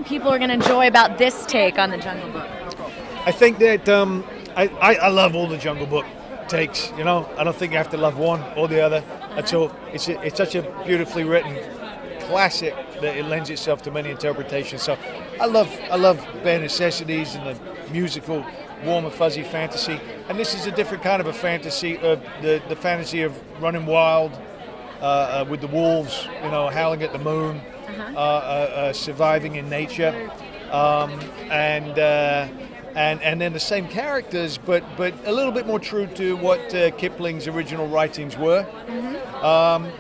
think people are going to enjoy about this take on the Jungle Book? I think that I love all the Jungle Book takes. You know, I don't think you have to love one or the other. That's all. It's such a beautifully written classic that it lends itself to many interpretations. So I love bare necessities and the musical, warm and fuzzy fantasy. And this is a different kind of a fantasy, the fantasy of running wild with the wolves, you know, howling at the moon, surviving in nature, and then the same characters, but a little bit more true to what Kipling's original writings were.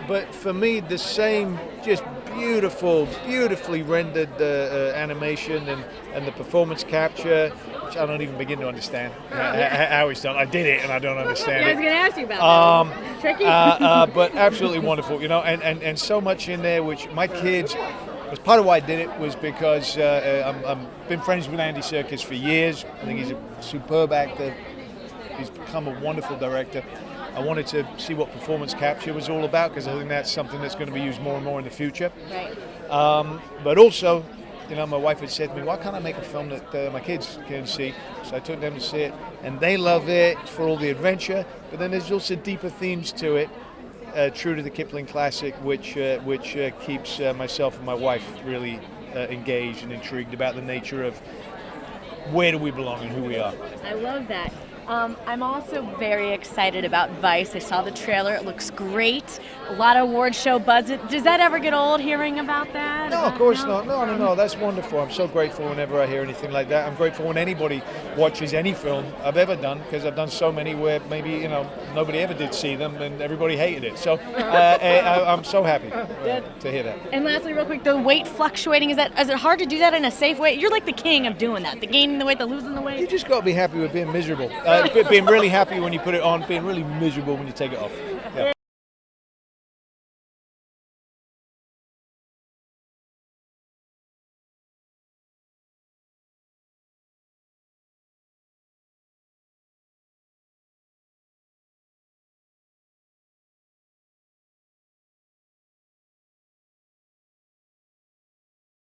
But for me, the same just beautifully rendered animation and the performance capture, which I don't even begin to understand how it's done. I did it and I don't understand I was going to ask you about that. Tricky. But absolutely wonderful, you know, and so much in there, which my kids, was part of why I did it was because I've been friends with Andy Serkis for years. I think he's a superb actor. He's become a wonderful director. I wanted to see what performance capture was all about because I think that's something that's going to be used more and more in the future. Right. But also, you know, my wife had said to me, why can't I make a film that my kids can see? So I took them to see it, and they love it for all the adventure, but then there's also deeper themes to it, true to the Kipling classic, which keeps myself and my wife really engaged and intrigued about the nature of where do we belong and who we are. I love that. I'm also very excited about Vice. I saw the trailer. It looks great. A lot of award show buzz. Does that ever get old hearing about that? No, of course not. No. That's wonderful. I'm so grateful whenever I hear anything like that. I'm grateful when anybody watches any film I've ever done, because I've done so many where maybe, you know, nobody ever did see them and everybody hated it. So I'm so happy to hear that. And lastly, real quick, the weight fluctuating, is it hard to do that in a safe way? You're like the king of doing that, the gaining the weight, the losing the weight. You just got to be happy with being miserable. Being really happy when you put it on, being really miserable when you take it off.